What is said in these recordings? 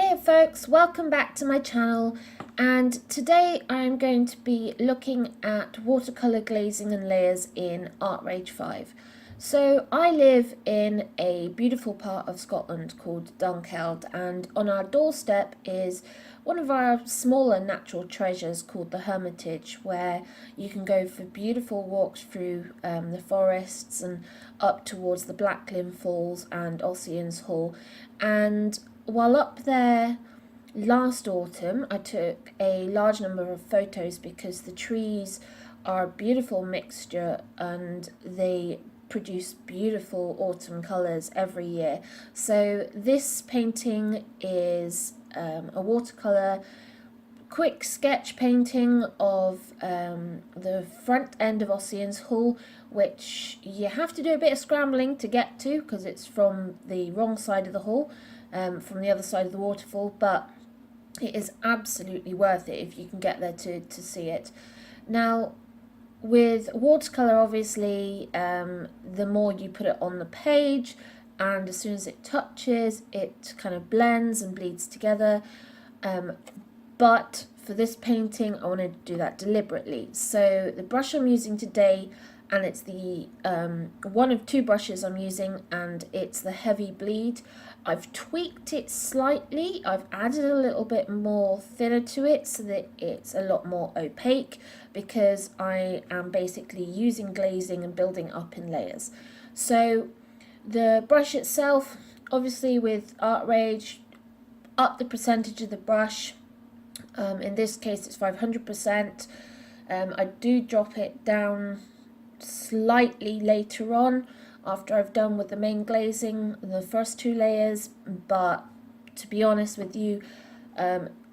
Hey folks, welcome back to my channel, and today I'm going to be looking at watercolour glazing and layers in Artrage 5. So I live in a beautiful part of Scotland called Dunkeld, and on our doorstep is one of our smaller natural treasures called the Hermitage, where you can go for beautiful walks through the forests and up towards the Blacklin Falls and Ossian's Hall. And while up there last autumn, I took a large number of photos because the trees are a beautiful mixture and they produce beautiful autumn colours every year. So this painting is a watercolour quick sketch painting of the front end of Ossian's Hall, which you have to do a bit of scrambling to get to because it's from the wrong side of the hall, from the other side of the waterfall, but it is absolutely worth it if you can get there to see it. Now, with watercolour, obviously, the more you put it on the page, and as soon as it touches, it kind of blends and bleeds together. But for this painting, I want to do that deliberately. So the brush I'm using today, and it's the one of two brushes I'm using, and it's the Heavy Bleed. I've tweaked it slightly. I've added a little bit more thinner to it so that it's a lot more opaque, because I am basically using glazing and building up in layers. So the brush itself, obviously with Artrage, up the percentage of the brush. In this case it's 500%. I do drop it down slightly later on after I've done with the main glazing, the first two layers, but to be honest with you,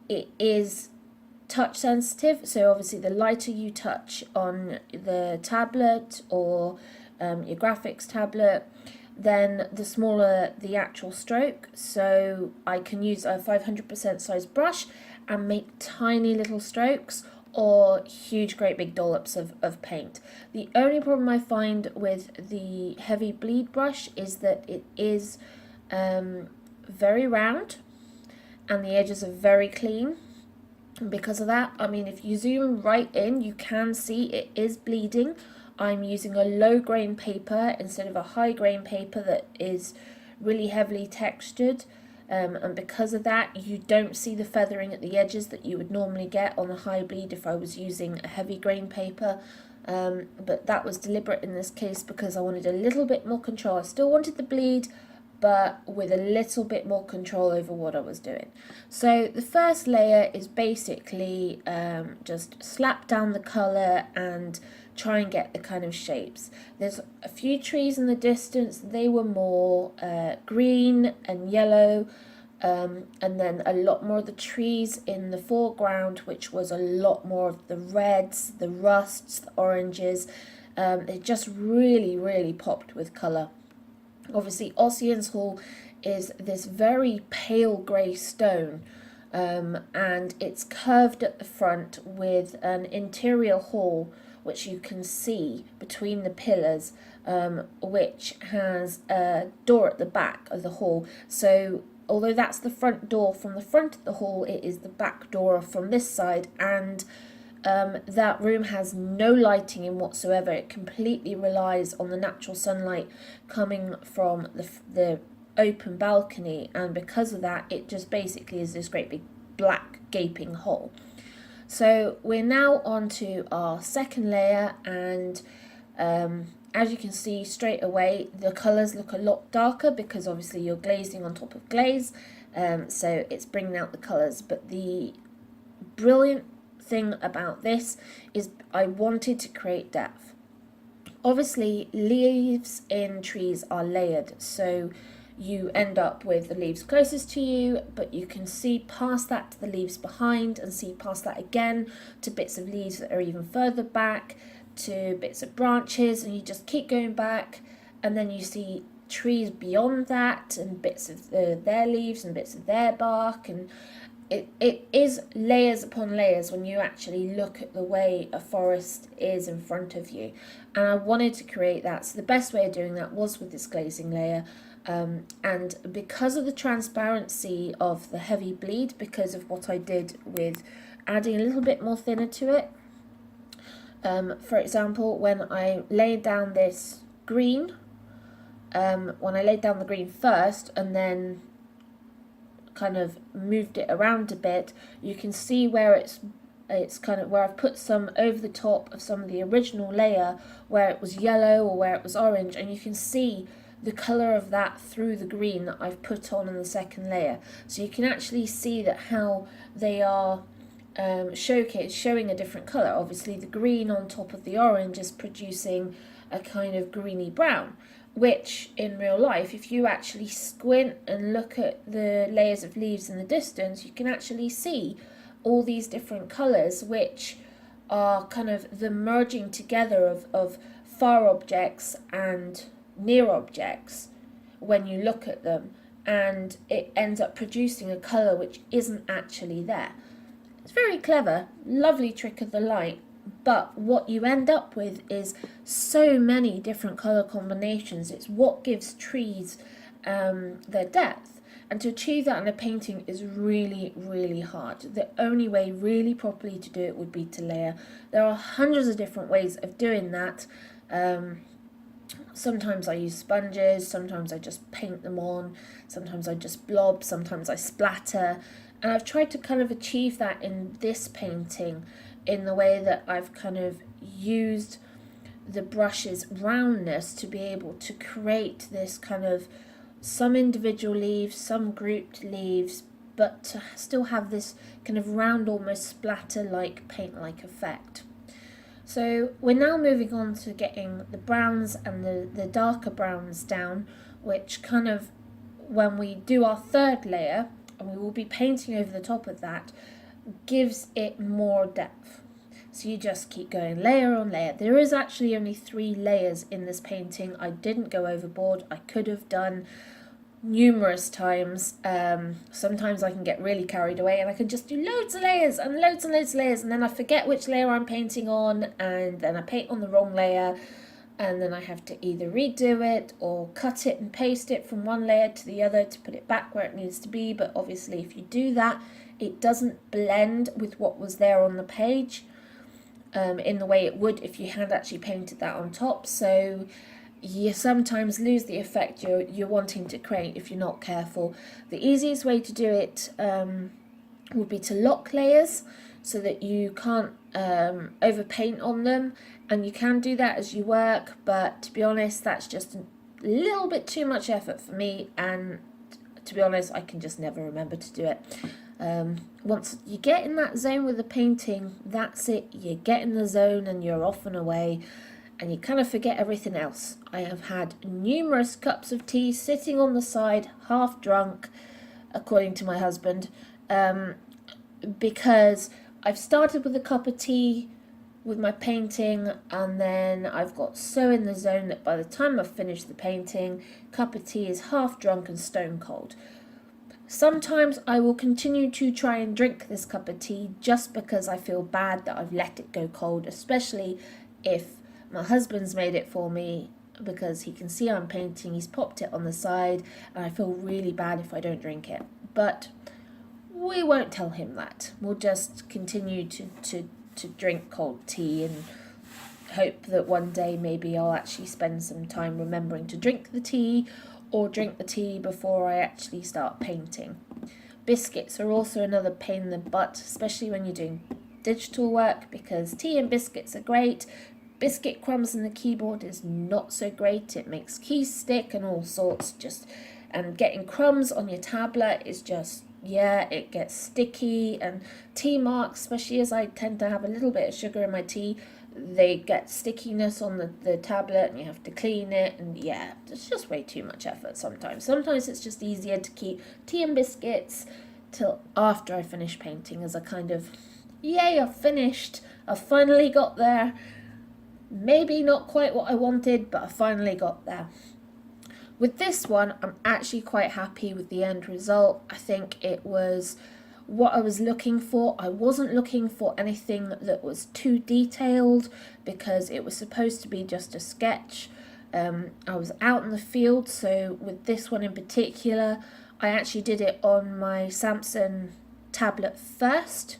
it is touch sensitive, so obviously the lighter you touch on the tablet or your graphics tablet, then the smaller the actual stroke. So I can use a 500% size brush and make tiny little strokes or huge great big dollops of paint. The only problem I find with the Heavy Bleed brush is that it is very round and the edges are very clean. And because of that, I mean, if you zoom right in, you can see it is bleeding. I'm using a low grain paper instead of a high grain paper that is really heavily textured. And because of that, you don't see the feathering at the edges that you would normally get on a high bleed if I was using a heavy grain paper. But that was deliberate in this case because I wanted a little bit more control. I still wanted the bleed, but with a little bit more control over what I was doing. So the first layer is basically just slap down the colour and try and get the kind of shapes. There's a few trees in the distance. They were more green and yellow, and then a lot more of the trees in the foreground, which was a lot more of the reds, the rusts, the oranges. It just really popped with colour. Obviously, Ossian's Hall is this very pale grey stone, and it's curved at the front with an interior hall which you can see between the pillars, which has a door at the back of the hall. So although that's the front door from the front of the hall, it is the back door from this side, and that room has no lighting in whatsoever. It completely relies on the natural sunlight coming from the open balcony, and because of that, it just basically is this great big black gaping hole. So we're now on to our second layer, and as you can see straight away, the colours look a lot darker because obviously you're glazing on top of glaze, so it's bringing out the colours. But the brilliant thing about this is I wanted to create depth. Obviously, leaves in trees are layered, so you end up with the leaves closest to you, but you can see past that to the leaves behind, and see past that again to bits of leaves that are even further back, to bits of branches, and you just keep going back, and then you see trees beyond that, and bits of their leaves and bits of their bark, and it is layers upon layers when you actually look at the way a forest is in front of you. And I wanted to create that, so the best way of doing that was with this glazing layer. And because of the transparency of the heavy bleed, because of what I did with adding a little bit more thinner to it, for example, when I laid down this green, when I laid down the green first and then kind of moved it around a bit, you can see where it's kind of where I've put some over the top of some of the original layer where it was yellow or where it was orange, and you can see the colour of that through the green that I've put on in the second layer. So you can actually see that how they are showing a different colour. Obviously the green on top of the orange is producing a kind of greeny brown, which in real life, if you actually squint and look at the layers of leaves in the distance, you can actually see all these different colours, which are kind of the merging together of far objects and near objects when you look at them, and it ends up producing a colour which isn't actually there. It's very clever, lovely trick of the light, but what you end up with is so many different colour combinations. It's what gives trees their depth, and to achieve that in a painting is really, really hard. The only way really properly to do it would be to layer. There are hundreds of different ways of doing that. Sometimes I use sponges, sometimes I just paint them on, sometimes I just blob, sometimes I splatter, and I've tried to kind of achieve that in this painting in the way that I've kind of used the brush's roundness to be able to create this kind of some individual leaves, some grouped leaves, but to still have this kind of round, almost splatter-like, paint-like effect. So we're now moving on to getting the browns and the darker browns down, which kind of, when we do our third layer, and we will be painting over the top of that, gives it more depth. So you just keep going layer on layer. There is actually only 3 layers in this painting. I didn't go overboard. I could have done numerous times. Sometimes I can get really carried away and I can just do loads of layers and loads and loads of layers, and then I forget which layer I'm painting on, and then I paint on the wrong layer, and then I have to either redo it or cut it and paste it from one layer to the other to put it back where it needs to be. But obviously if you do that, it doesn't blend with what was there on the page in the way it would if you had actually painted that on top. So you sometimes lose the effect you're wanting to create if you're not careful. The easiest way to do it would be to lock layers so that you can't overpaint on them, and you can do that as you work, but to be honest, that's just a little bit too much effort for me, and to be honest, I can just never remember to do it. Once you get in that zone with the painting, that's it. You get in the zone and you're off and away, and you kind of forget everything else. I have had numerous cups of tea sitting on the side, half drunk, according to my husband, because I've started with a cup of tea with my painting, and then I've got so in the zone that by the time I've finished the painting, cup of tea is half drunk and stone cold. Sometimes I will continue to try and drink this cup of tea just because I feel bad that I've let it go cold, especially if my husband's made it for me, because he can see I'm painting, he's popped it on the side, and I feel really bad if I don't drink it. But we won't tell him that. We'll just continue to drink cold tea and hope that one day maybe I'll actually spend some time remembering to drink the tea, or drink the tea before I actually start painting. Biscuits are also another pain in the butt, especially when you're doing digital work, because tea and biscuits are great. Biscuit crumbs in the keyboard is not so great. It makes keys stick and all sorts. And getting crumbs on your tablet is just, yeah, it gets sticky. And tea marks, especially as I tend to have a little bit of sugar in my tea, they get stickiness on the tablet, and you have to clean it, and yeah, it's just way too much effort sometimes. Sometimes it's just easier to keep tea and biscuits till after I finish painting, as a kind of, yay, I've finished, I've finally got there. Maybe not quite what I wanted, but I finally got there. With this one, I'm actually quite happy with the end result. I think it was what I was looking for. I wasn't looking for anything that was too detailed, because it was supposed to be just a sketch. I was out in the field, so with this one in particular, I actually did it on my Samsung tablet first,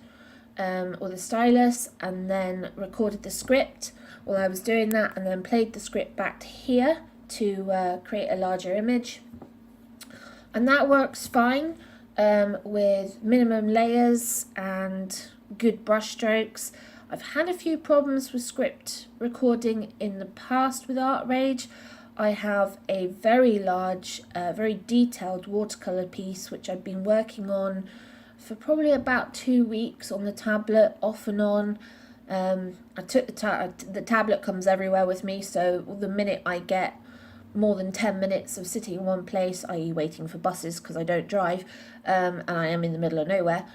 or the stylus, and then recorded the script while I was doing that, and then played the script back to here to create a larger image. And that works fine with minimum layers and good brush strokes. I've had a few problems with script recording in the past with Artrage. I have a very large, very detailed watercolour piece which I've been working on for probably about 2 weeks on the tablet, off and on. I took the tablet comes everywhere with me, so the minute I get more than 10 minutes of sitting in one place, i.e. waiting for buses because I don't drive, and I am in the middle of nowhere,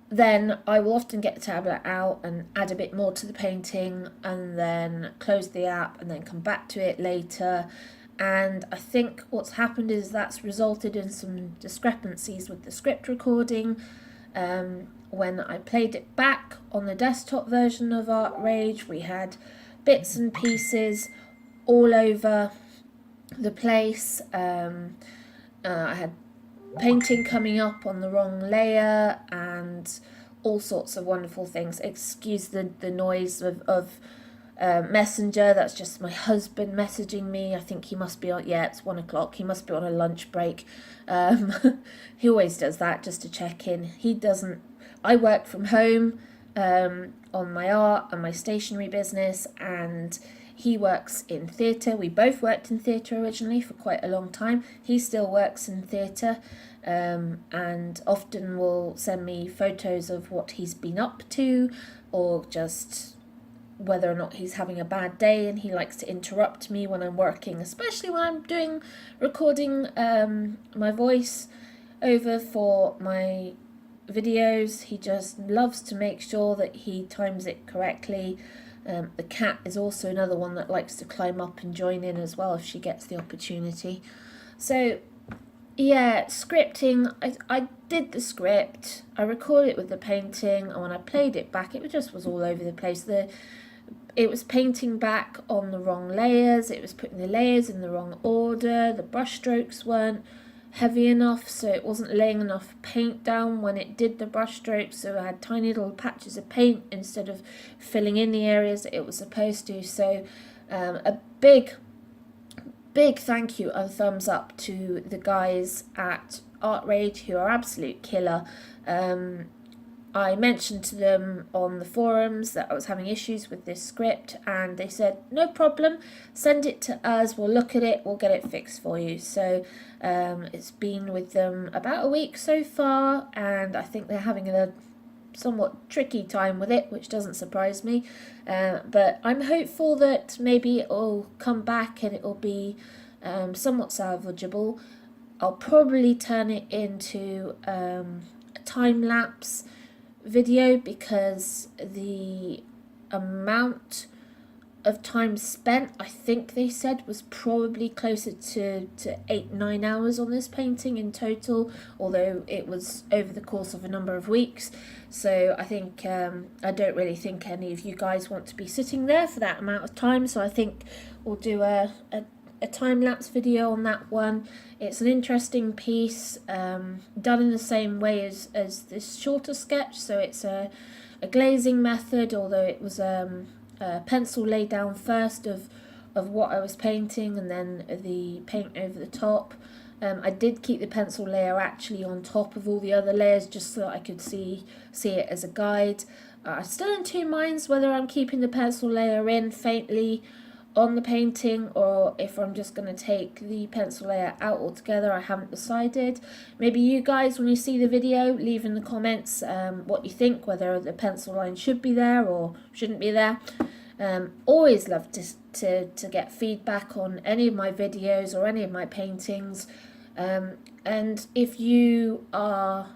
then I will often get the tablet out and add a bit more to the painting, and then close the app and then come back to it later. And I think what's happened is that's resulted in some discrepancies with the script recording. When I played it back on the desktop version of Artrage, we had bits and pieces all over the place. I had painting coming up on the wrong layer and all sorts of wonderful things. Excuse the noise of Messenger. That's just my husband messaging me. I think he must be on, yeah, it's 1 o'clock. He must be on a lunch break. He always does that just to check in. He doesn't, I work from home on my art and my stationery business, and he works in theatre. We both worked in theatre originally for quite a long time. He still works in theatre, and often will send me photos of what he's been up to, or just whether or not he's having a bad day, and he likes to interrupt me when I'm working, especially when I'm recording my voice over for my videos. He just loves to make sure that he times it correctly. The cat is also another one that likes to climb up and join in as well if she gets the opportunity. So yeah, scripting, I did the script, I recorded it with the painting, and when I played it back, it just was all over the place. It was painting back on the wrong layers, it was putting the layers in the wrong order, the brush strokes weren't heavy enough, so it wasn't laying enough paint down when it did the brush strokes, so I had tiny little patches of paint instead of filling in the areas that it was supposed to. So a big thank you and thumbs up to the guys at Artrage, who are absolute killer. I mentioned to them on the forums that I was having issues with this script, and they said, no problem, send it to us, we'll look at it, we'll get it fixed for you. So it's been with them about a week so far, and I think they're having a somewhat tricky time with it, which doesn't surprise me. But I'm hopeful that maybe it'll come back and it'll be somewhat salvageable. I'll probably turn it into a time-lapse video, because the amount of time spent, I think they said, was probably closer to 8-9 hours on this painting in total, although it was over the course of a number of weeks. So I think I don't really think any of you guys want to be sitting there for that amount of time, so I think we'll do a time-lapse video on that one. It's an interesting piece, done in the same way as this shorter sketch, so it's a glazing method, although it was a pencil lay down first of what I was painting, and then the paint over the top. I did keep the pencil layer actually on top of all the other layers, just so that I could see it as a guide. I'm still in two minds whether I'm keeping the pencil layer in faintly on the painting, or if I'm just going to take the pencil layer out altogether. I haven't decided. Maybe you guys, when you see the video, leave in the comments what you think, whether the pencil line should be there or shouldn't be there. Always love to get feedback on any of my videos or any of my paintings. And if you are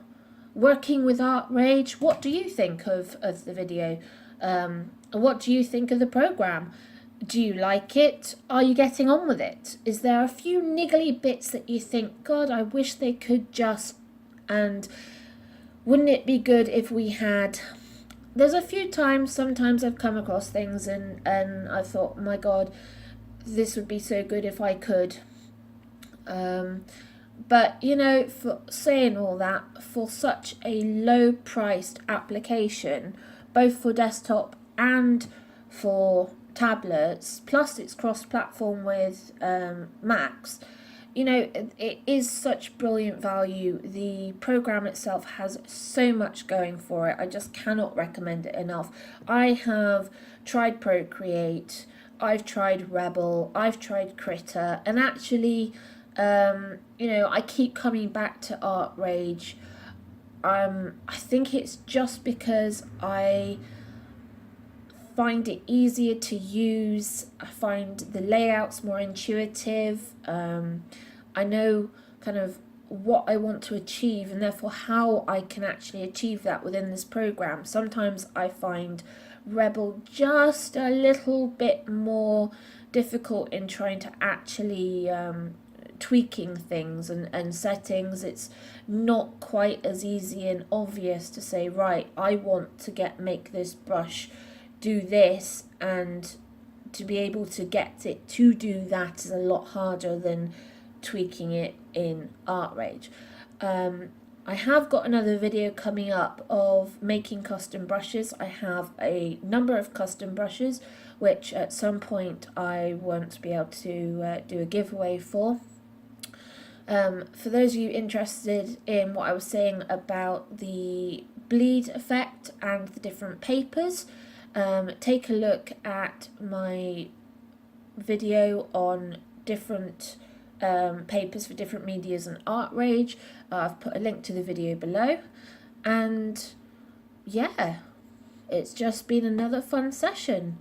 working with Artrage, what do you think of the video? What do you think of the program? Do you like it? Are you getting on with it? Is there a few niggly bits that you think, God, I wish they could just, and wouldn't it be good if we had... There's a few times, sometimes I've come across things and I thought, my God, this would be so good if I could. But you know, for saying all that, for such a low priced application, both for desktop and for tablets, plus it's cross platform with Macs, you know, it is such brilliant value. The program itself has so much going for it. I just cannot recommend it enough. I have tried Procreate, I've tried Rebel, I've tried Critter, and actually, you know, I keep coming back to Artrage. I think it's just because I find it easier to use. I find the layouts more intuitive. I know kind of what I want to achieve and therefore how I can actually achieve that within this program. Sometimes I find Rebel just a little bit more difficult in trying to actually tweaking things and settings. It's not quite as easy and obvious to say, right, I want to make this brush do this, and to be able to get it to do that is a lot harder than tweaking it in Artrage. I have got another video coming up of making custom brushes. I have a number of custom brushes which at some point I won't be able to do a giveaway for. For those of you interested in what I was saying about the bleed effect and the different papers, take a look at my video on different papers for different medias and Artrage. I've put a link to the video below, and yeah, it's just been another fun session.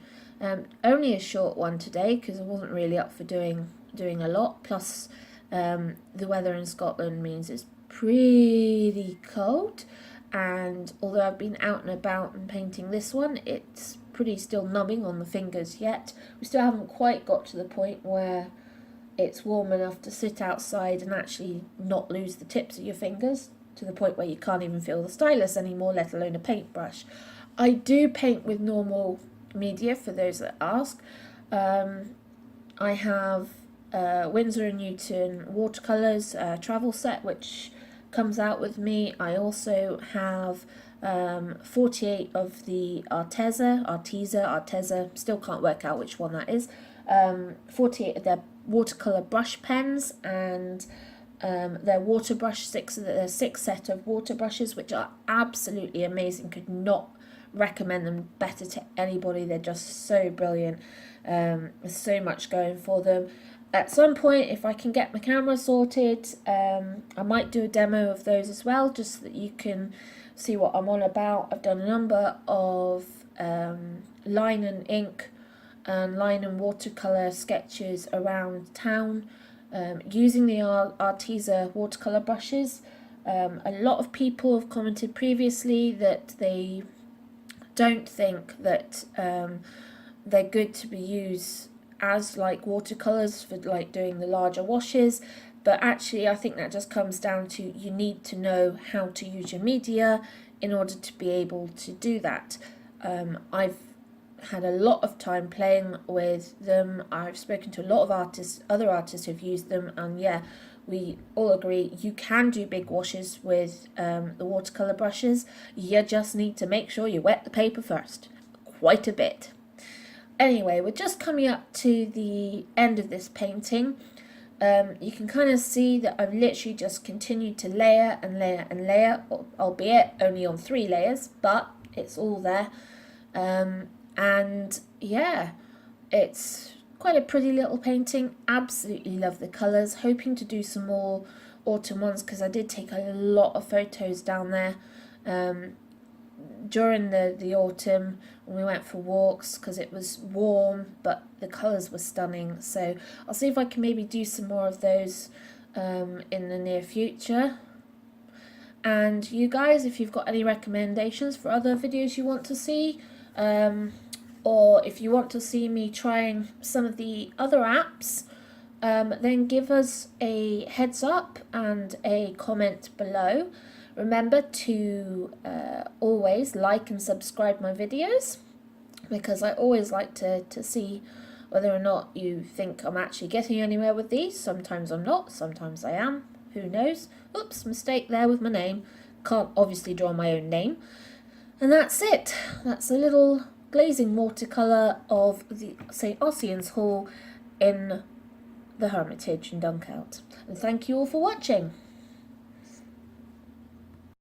Only a short one today because I wasn't really up for doing a lot, plus the weather in Scotland means it's pretty cold, and although I've been out and about and painting this one, it's pretty still numbing on the fingers yet. We still haven't quite got to the point where it's warm enough to sit outside and actually not lose the tips of your fingers, to the point where you can't even feel the stylus anymore, let alone a paintbrush. I do paint with normal media, for those that ask. I have Winsor & Newton watercolours travel set, which comes out with me. I also have 48 of the Arteza, still can't work out which one that is. 48 of their watercolour brush pens, and their water brush, their 6 set of water brushes, which are absolutely amazing. Could not recommend them better to anybody. They're just so brilliant. There's so much going for them. At some point, if I can get my camera sorted, I might do a demo of those as well, just so that you can see what I'm on about. I've done a number of line and ink and line and watercolour sketches around town using the Arteza watercolour brushes. A lot of people have commented previously that they don't think that they're good to be used as like watercolours for like doing the larger washes, but actually I think that just comes down to you need to know how to use your media in order to be able to do that. I've had a lot of time playing with them. I've spoken to a lot of other artists who've used them, and yeah, we all agree you can do big washes with the watercolour brushes. You just need to make sure you wet the paper first, quite a bit. Anyway, we're just coming up to the end of this painting. You can kind of see that I've literally just continued to layer and layer and layer, albeit only on 3 layers, but it's all there. And yeah, it's quite a pretty little painting. Absolutely love the colours. Hoping to do some more autumn ones, because I did take a lot of photos down there during the autumn when we went for walks, because it was warm but the colours were stunning. So I'll see if I can maybe do some more of those in the near future. And you guys, if you've got any recommendations for other videos you want to see, or if you want to see me trying some of the other apps, then give us a heads up and a comment below. Remember to always like and subscribe my videos, because I always like to see whether or not you think I'm actually getting anywhere with these. Sometimes I'm not, sometimes I am, who knows. Oops, mistake there with my name. Can't obviously draw my own name. And that's it. That's a little glazing watercolour of the St. Ossian's Hall in the Hermitage in Dunkeld. And thank you all for watching.